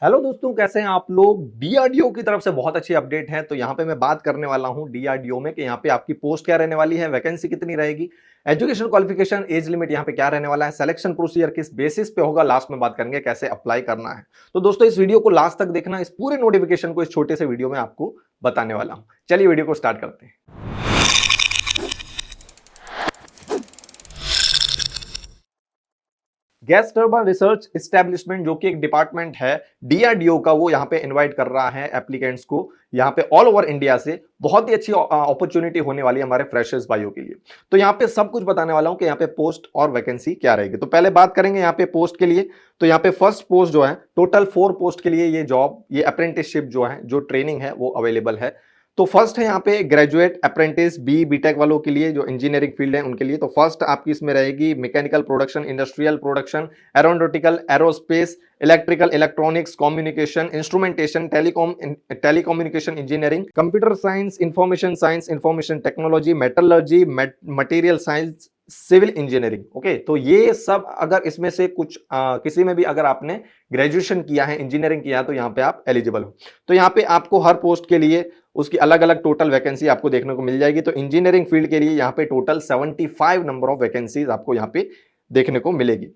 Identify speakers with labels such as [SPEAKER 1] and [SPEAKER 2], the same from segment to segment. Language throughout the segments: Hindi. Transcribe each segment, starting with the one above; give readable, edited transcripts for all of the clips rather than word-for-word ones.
[SPEAKER 1] हेलो दोस्तों, कैसे हैं आप लोग। डीआरडीओ की तरफ से बहुत अच्छी अपडेट है। तो यहाँ पे मैं बात करने वाला हूँ डीआरडीओ में कि यहाँ पे आपकी पोस्ट क्या रहने वाली है, वैकेंसी कितनी रहेगी, एजुकेशन क्वालिफिकेशन, एज लिमिट यहाँ पे क्या रहने वाला है, सिलेक्शन प्रोसीजर किस बेसिस पे होगा, लास्ट में बात करेंगे कैसे अप्लाई करना है। तो दोस्तों इस वीडियो को लास्ट तक देखना, इस पूरे नोटिफिकेशन को इस छोटे से वीडियो में आपको बताने वाला हूँ। चलिए वीडियो को स्टार्ट करते हैं। गैस टर्बाइन रिसर्च एस्टेब्लिशमेंट जो कि एक डिपार्टमेंट है डीआरडीओ का, वो यहाँ पे इनवाइट कर रहा है एप्लीकेंट्स को यहाँ पे ऑल ओवर इंडिया से। बहुत ही अच्छी अपॉर्चुनिटी होने वाली है हमारे फ्रेशर्स भाइयों के लिए। तो यहाँ पे सब कुछ बताने वाला हूँ कि यहाँ पे पोस्ट और वैकेंसी क्या रहेगी। तो पहले बात करेंगे यहाँ पे पोस्ट के लिए। तो यहाँ पे फर्स्ट पोस्ट जो है, टोटल 4 पोस्ट के लिए ये जॉब, ये अप्रेंटिसशिप जो है, जो ट्रेनिंग है वो अवेलेबल है। तो फर्स्ट है यहाँ पे ग्रेजुएट अप्रेंटिस बीटेक वालों के लिए, जो इंजीनियरिंग फील्ड है उनके लिए। तो फर्स्ट आपकी इसमें रहेगी mechanical production, industrial production, aeronautical, aerospace, electrical, electronics, communication, instrumentation, telecommunication engineering, computer science, information technology, metallurgy, material science, civil engineering. Okay, तो ये सब अगर इसमें से कुछ किसी में भी अगर आपने ग्रेजुएशन किया है, इंजीनियरिंग किया है, तो यहाँ पे आप एलिजिबल हो। तो यहाँ पे आपको हर पोस्ट के लिए उसकी अलग अलग टोटल वैकेंसी आपको देखने को मिल जाएगी। तो इंजीनियरिंग फील्ड के लिए यहाँ पे टोटल 75 नंबर ऑफ वैकेंसीज आपको यहाँ पे देखने को मिलेगी।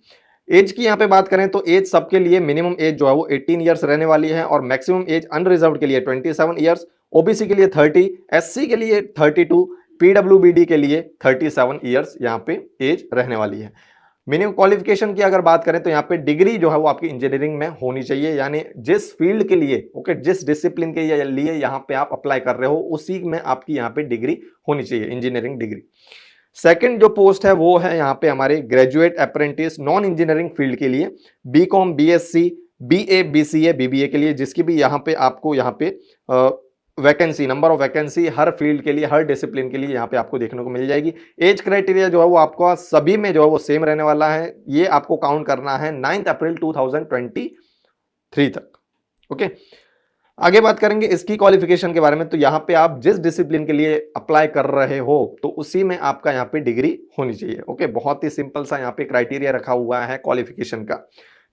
[SPEAKER 1] एज की यहाँ पे बात करें तो एज सबके लिए मिनिमम एज जो है वो 18 ईयर्स रहने वाली है, और मैक्सिमम एज अनरिजर्व के लिए 27 ईयर्स, ओबीसी के लिए 30, एससी के लिए 32, पीडब्ल्यूबीडी के लिए 37 ईयर्स यहाँ पे एज रहने वाली है। मिनिमम क्वालिफिकेशन की अगर बात करें तो यहाँ पे डिग्री जो है वो आपकी इंजीनियरिंग में होनी चाहिए, यानी जिस फील्ड के लिए, ओके, जिस डिसिप्लिन के लिए यहाँ पे आप अप्लाई कर रहे हो उसी में आपकी यहाँ पे डिग्री होनी चाहिए, इंजीनियरिंग डिग्री। सेकंड जो पोस्ट है वो है यहाँ पे हमारे graduate apprentice non engineering field के लिए, BCom, BSc, BA, BCA, BBA के लिए, जिसकी भी यहाँ पे आपको यहाँ पे वैकेंसी, नंबर ऑफ वैकेंसी हर फील्ड के लिए, हर डिसिप्लिन के लिए यहाँ पे आपको देखने को मिल जाएगी। एज क्राइटेरिया जो है वो आपको सभी में जो है वो सेम रहने वाला है। ये आपको काउंट करना है 9 अप्रैल 2023 तक। ओके, आगे बात करेंगे इसकी क्वालिफिकेशन के बारे में। तो यहाँ पे आप जिस डिसिप्लिन के लिए अप्लाई कर रहे हो तो उसी में आपका यहाँ पे डिग्री होनी चाहिए। ओके, बहुत ही सिंपल सा यहाँ पे क्राइटेरिया रखा हुआ है क्वालिफिकेशन का।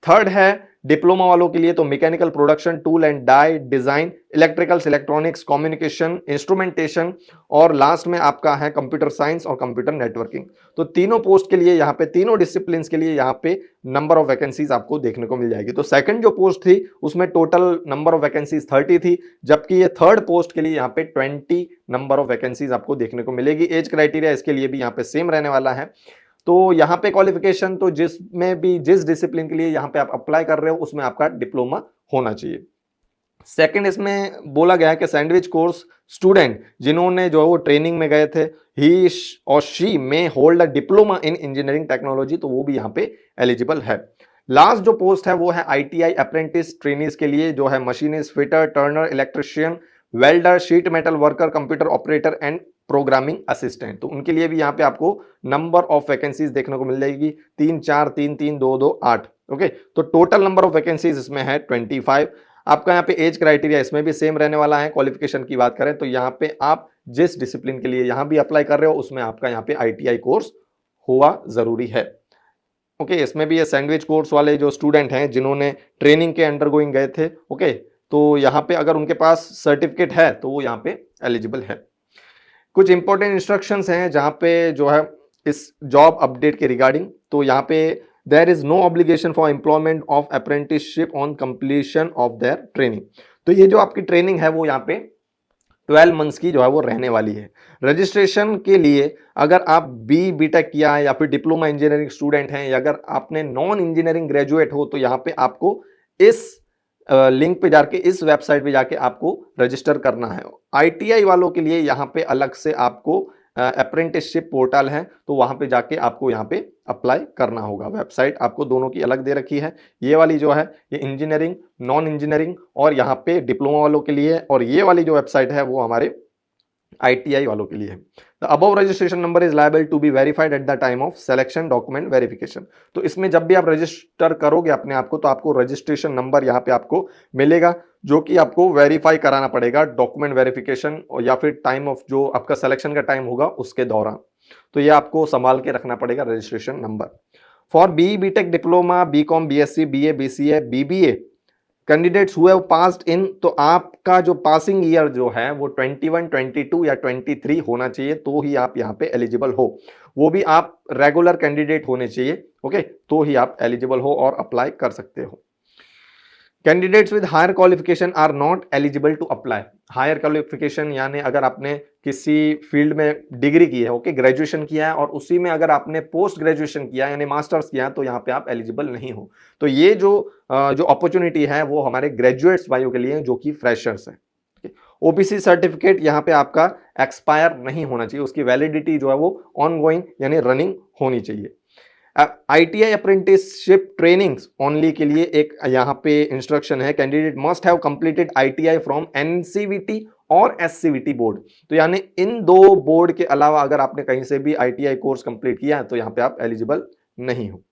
[SPEAKER 1] थर्ड है डिप्लोमा वालों के लिए, तो mechanical production, tool and die design, electricals, electronics, communication, instrumentation, और लास्ट में आपका है कंप्यूटर साइंस और कंप्यूटर नेटवर्किंग। तो तीनों पोस्ट के लिए यहाँ पे, तीनों डिसिप्लिन के लिए यहाँ पे नंबर ऑफ वैकेंसीज आपको देखने को मिल जाएगी। तो सेकंड जो पोस्ट थी उसमें टोटल नंबर ऑफ वैकेंसीज 30 थी, जबकि ये थर्ड पोस्ट के लिए यहाँ पे 20 नंबर ऑफ वैकेंसीज आपको देखने को मिलेगी। एज क्राइटेरिया इसके लिए भी यहाँ पे सेम रहने वाला है। तो यहाँ पे क्वालिफिकेशन, तो जिसमें भी जिस डिसिप्लिन के लिए यहाँ पे आप अप्लाई कर रहे हो उसमें आपका डिप्लोमा होना चाहिए। सेकंड इसमें बोला गया है कि सैंडविच कोर्स स्टूडेंट जिन्होंने जो है वो ट्रेनिंग में गए थे, ही और शी में hold a diploma in engineering technology, तो वो भी यहाँ पे एलिजिबल है। लास्ट जो पोस्ट है वो है आईटीआई अप्रेंटिस ट्रेनीज के लिए, जो है machinist, fitter, Turner, electrician, welder, sheet metal worker, computer operator and programming assistant. तो उनके लिए भी यहाँ पे आपको नंबर ऑफ वैकेंसीज देखने को मिल जाएगी, 3 4 3 3 2 2 8। ओके, तो टोटल नंबर ऑफ वैकेंसीज इसमें है 25। आपका यहाँ पे एज क्राइटेरिया इसमें भी सेम रहने वाला है। क्वालिफिकेशन की बात करें तो यहाँ पे आप जिस डिसिप्लिन के लिए यहाँ भी अप्लाई कर रहे हो उसमें आपका यहाँ पे आईटीआई कोर्स हुआ जरूरी है। ओके, इसमें भी ये सैंडविच कोर्स वाले जो स्टूडेंट हैं जिन्होंने ट्रेनिंग के अंडरगोइंग गए थे, ओके, तो यहाँ पे अगर उनके पास सर्टिफिकेट है तो वो यहाँ पे एलिजिबल है। कुछ इंपॉर्टेंट इंस्ट्रक्शंस हैं जहाँ पे जो है इस जॉब अपडेट के रिगार्डिंग। तो यहाँ पे there is no obligation for employment of apprenticeship on completion of their training. तो ये जो आपकी ट्रेनिंग है वो यहाँ पे 12 मंथ्स की जो है वो रहने वाली है। रजिस्ट्रेशन के लिए अगर आप बीटेक किया है या फिर डिप्लोमा इंजीनियरिंग स्टूडेंट हैं, या अगर आपने नॉन इंजीनियरिंग ग्रेजुएट हो, तो यहाँ पे आपको इस लिंक पे जाके, इस वेबसाइट पे जाके आपको रजिस्टर करना है। आईटीआई वालों के लिए यहाँ पे अलग से आपको अप्रेंटिसशिप पोर्टल है, तो वहां पे जाके आपको यहाँ पे अप्लाई करना होगा। वेबसाइट आपको दोनों की अलग दे रखी है। ये वाली जो है ये इंजीनियरिंग, नॉन इंजीनियरिंग और यहाँ पे डिप्लोमा वालों के लिए, और ये वाली जो वेबसाइट है वो हमारे आईटीआई वालों के लिए है। The above registration number is liable to be verified at the time of selection document verification. तो इसमें जब भी आप रजिस्टर करोगे अपने आप को, तो आपको रजिस्ट्रेशन नंबर यहाँ पे आपको मिलेगा, जो कि आपको वेरीफाई कराना पड़ेगा डॉक्यूमेंट वेरिफिकेशन, या फिर टाइम ऑफ जो आपका सिलेक्शन का टाइम होगा उसके दौरान। तो ये आपको संभाल के रखना पड़ेगा registration number. For BTech, diploma, BCom, BSc, BA, BCA, BBA, candidates हुए पास्ड इन, तो आपका जो पासिंग ईयर जो है वो 21, 22 या 23 होना चाहिए, तो ही आप यहाँ पे एलिजिबल हो। वो भी आप रेगुलर कैंडिडेट होने चाहिए, ओके, तो ही आप एलिजिबल हो और अप्लाई कर सकते हो। Candidates with higher qualification are not eligible to apply. Higher qualification यानी अगर आपने किसी फील्ड में डिग्री की है, ओके, ग्रेजुएशन किया है और उसी में अगर आपने पोस्ट ग्रेजुएशन किया यानी मास्टर्स किया, तो यहाँ पे आप एलिजिबल नहीं हो। तो ये जो अपॉर्चुनिटी है वो हमारे ग्रेजुएट्स भाइयों के लिए जो कि फ्रेशर्स है। ओबीसी सर्टिफिकेट यहाँ पे आपका एक्सपायर नहीं होना चाहिए, उसकी वैलिडिटी जो है वो ऑनगोइंग यानी रनिंग होनी चाहिए। आईटीआई अप्रेंटिसशिप ट्रेनिंग्स ओनली के लिए एक यहाँ पे इंस्ट्रक्शन है, candidate must have completed ITI from NCVT और एससीवीटी बोर्ड। तो यानी इन दो बोर्ड के अलावा अगर आपने कहीं से भी आईटीआई कोर्स कंप्लीट किया है तो यहाँ पे आप एलिजिबल नहीं हो।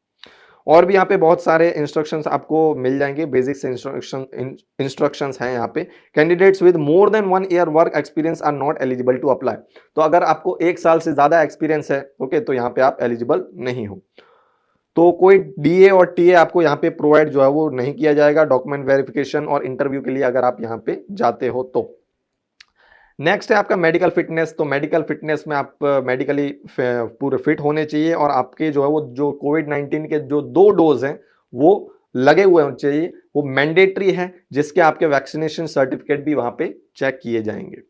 [SPEAKER 1] और भी यहाँ पे बहुत सारे इंस्ट्रक्शंस आपको मिल जाएंगे, बेसिक्स इंस्ट्रक्शंस हैं यहाँ पे। Candidates with more than 1 year work experience are not eligible to apply. तो अगर आपको 1 साल से ज्यादा एक्सपीरियंस है, ओके, तो यहाँ पे आप एलिजिबल नहीं हो। तो कोई डीए और टीए आपको यहाँ पे प्रोवाइड जो है वो नहीं किया जाएगा डॉक्यूमेंट वेरिफिकेशन और इंटरव्यू के लिए अगर आप यहाँ पे जाते हो तो। नेक्स्ट है आपका मेडिकल फिटनेस। तो मेडिकल फिटनेस में आप मेडिकली पूरे फिट होने चाहिए और आपके जो है वो जो कोविड-19 के जो 2 डोज हैं वो लगे हुए होने चाहिए, वो मैंडेटरी है, जिसके आपके वैक्सीनेशन सर्टिफिकेट भी वहां पे चेक किए जाएंगे।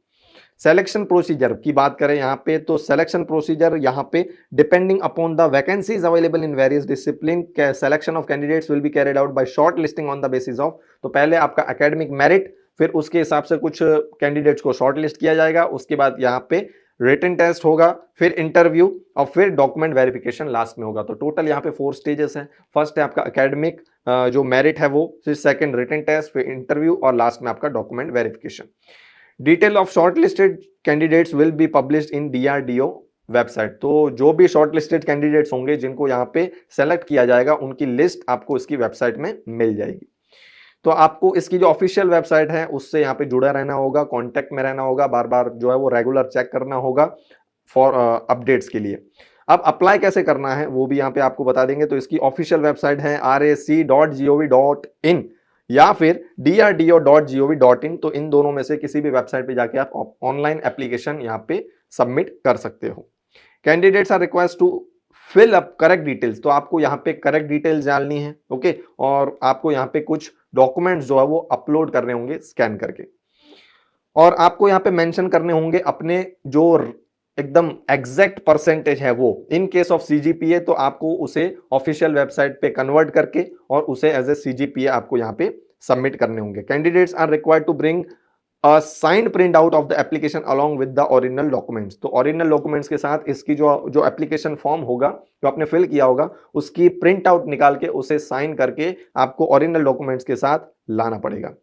[SPEAKER 1] सिलेक्शन प्रोसीजर की बात करें यहाँ पे, तो सिलेक्शन प्रोसीजर यहाँ पे depending upon the vacancies available in various discipline, selection of candidates will be carried out by short listing on the basis of. तो पहले आपका एकेडमिक मेरिट, फिर उसके हिसाब से कुछ कैंडिडेट्स को शॉर्ट लिस्ट किया जाएगा, उसके बाद यहाँ पे रिटन टेस्ट होगा, फिर इंटरव्यू और फिर डॉक्यूमेंट वेरिफिकेशन लास्ट में होगा। तो टोटल यहाँ पे 4 स्टेजेस हैं। फर्स्ट है आपका एकेडमिक जो मेरिट है वो, फिर सेकंड रिटन टेस्ट, फिर इंटरव्यू और लास्ट में आपका document verification. Detail of shortlisted candidates will be published in DRDO website. तो जो भी शॉर्टलिस्टेड कैंडिडेट्स होंगे जिनको यहाँ पे सेलेक्ट किया जाएगा उनकी लिस्ट आपको इसकी वेबसाइट में मिल जाएगी। तो आपको इसकी जो ऑफिशियल वेबसाइट है उससे यहाँ पे जुड़ा रहना होगा, कांटेक्ट में रहना होगा, बार बार जो है वो रेगुलर चेक करना होगा फॉर अपडेट्स के लिए। अब अप्लाई कैसे करना है वो भी यहाँ पे आपको बता देंगे। तो इसकी ऑफिशियल वेबसाइट है rac.gov.in या फिर drdo.gov.in। तो इन दोनों में से किसी भी वेबसाइट पे जाके आप ऑनलाइन एप्लीकेशन यहाँ पे सबमिट कर सकते हो। Candidates are request to fill up correct details. तो आपको यहाँ पे करेक्ट डिटेल्स डालनी है, ओके, और आपको यहाँ पे कुछ डॉक्यूमेंट्स जो है वो अपलोड करने होंगे स्कैन करके, और आपको यहाँ पे मेंशन करने होंगे अपने जो एकदम एग्जैक्ट परसेंटेज है वो। इन केस ऑफ सीजीपीए तो आपको उसे ऑफिशियल वेबसाइट पे कन्वर्ट करके और उसे एज ए सीजीपीए आपको यहाँ पे सबमिट करने होंगे। Candidates are required to bring a signed print out of the application along with the original documents. तो ओरिजिनल डॉक्यूमेंट्स के साथ इसकी जो एप्लीकेशन फॉर्म होगा जो आपने फिल किया होगा उसकी प्रिंट आउट निकाल के उसे साइन करके आपको ओरिजिनल डॉक्यूमेंट्स के साथ लाना पड़ेगा।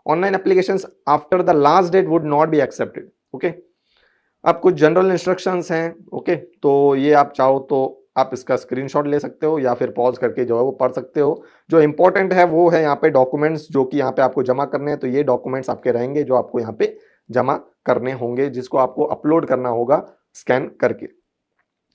[SPEAKER 1] Online applications after the last date would not be accepted, okay. अब कुछ जनरल इंस्ट्रक्शंस हैं, ओके, तो ये आप चाहो तो आप इसका स्क्रीनशॉट ले सकते हो या फिर पॉज करके जो है वो पढ़ सकते हो। जो इंपॉर्टेंट है वो है यहाँ पे डॉक्यूमेंट्स जो कि यहाँ पे आपको जमा करने हैं। तो ये डॉक्यूमेंट्स आपके रहेंगे जो आपको यहाँ पे जमा करने होंगे, जिसको आपको अपलोड करना होगा स्कैन करके।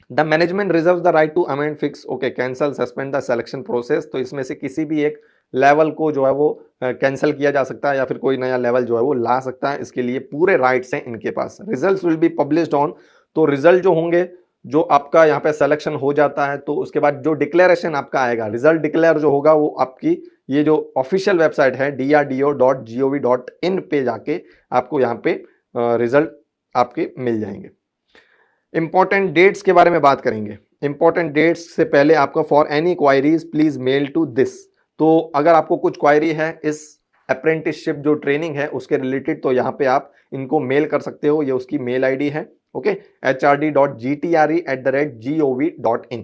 [SPEAKER 1] The management reserve the right to amend, fix, okay, cancel, suspend the selection process. तो इसमें से किसी भी एक लेवल को जो है वो कैंसिल किया जा सकता है या फिर कोई नया लेवल जो है वो ला सकता है। इसके लिए पूरे राइट्स हैं इनके पास। Results will be published on, तो रिजल्ट जो होंगे जो आपका यहाँ पे सिलेक्शन हो जाता है तो उसके बाद जो डिक्लेरेशन आपका आएगा, रिजल्ट डिक्लेयर जो होगा वो आपकी ये जो ऑफिशियल वेबसाइट है drdo.gov.in पे जाके आपको यहाँ पे रिजल्ट आपके मिल जाएंगे। इंपॉर्टेंट डेट्स के बारे में बात करेंगे। इंपॉर्टेंट डेट्स से पहले आपका for any queries please mail to this. तो अगर आपको कुछ क्वायरी है इस अप्रेंटिसशिप जो ट्रेनिंग है उसके रिलेटेड तो यहाँ पे आप इनको मेल कर सकते हो, ये उसकी मेल आईडी है, ओके, hrd.gtre@gov.in।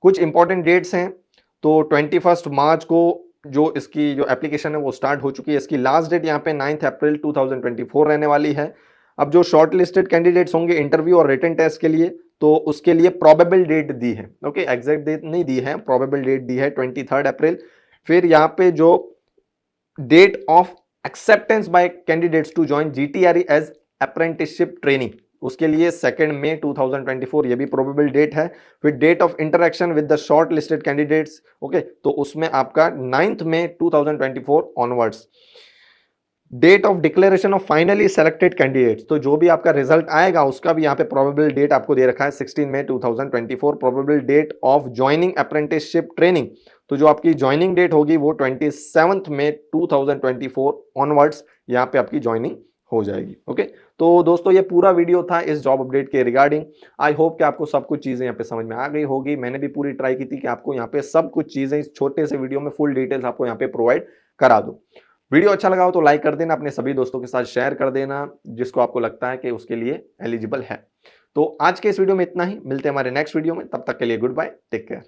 [SPEAKER 1] कुछ इंपॉर्टेंट डेट्स हैं। तो 21 मार्च को जो इसकी जो एप्लीकेशन है वो स्टार्ट हो चुकी है। इसकी लास्ट डेट यहाँ पे 9 अप्रैल 2024 रहने वाली है। अब जो शॉर्ट लिस्टेड कैंडिडेट्स होंगे इंटरव्यू और रिटन टेस्ट के लिए तो उसके लिए प्रोबेबल डेट दी है, ओके, एग्जैक्ट डेट नहीं दी है, प्रोबेबल डेट दी है 23 अप्रैल। फिर यहाँ पे जो date of acceptance by candidates to join GTRE as apprenticeship training, उसके लिए 2 मई 2024 ये भी प्रोबेबल डेट है। फिर date of interaction with the shortlisted candidates, okay, तो उसमें आपका 9 मई 2024 onwards. Date of declaration of finally selected candidates, तो जो भी आपका रिजल्ट आएगा उसका भी यहाँ पे प्रोबेबल डेट आपको दे रखा है 16 मई 2024। Probable date of joining apprenticeship training, तो जो आपकी ज्वाइनिंग डेट होगी वो 27 मई 2024 ऑनवर्ड्स यहाँ पे आपकी ज्वाइनिंग हो जाएगी। ओके, तो दोस्तों ये पूरा वीडियो था इस जॉब अपडेट के रिगार्डिंग। आई होप कि आपको सब कुछ चीजें यहाँ पे समझ में आ गई होगी। मैंने भी पूरी ट्राई की थी कि आपको यहाँ पे सब कुछ चीजें इस छोटे से वीडियो में फुल डिटेल्स आपको यहाँ पे प्रोवाइड करा दूं। वीडियो अच्छा लगा हो तो लाइक कर देना, अपने सभी दोस्तों के साथ शेयर कर देना जिसको आपको लगता है कि उसके लिए एलिजिबल है। तो आज के इस वीडियो में इतना ही, मिलते हैं हमारे नेक्स्ट वीडियो में, तब तक के लिए गुड बाय, टेक केयर।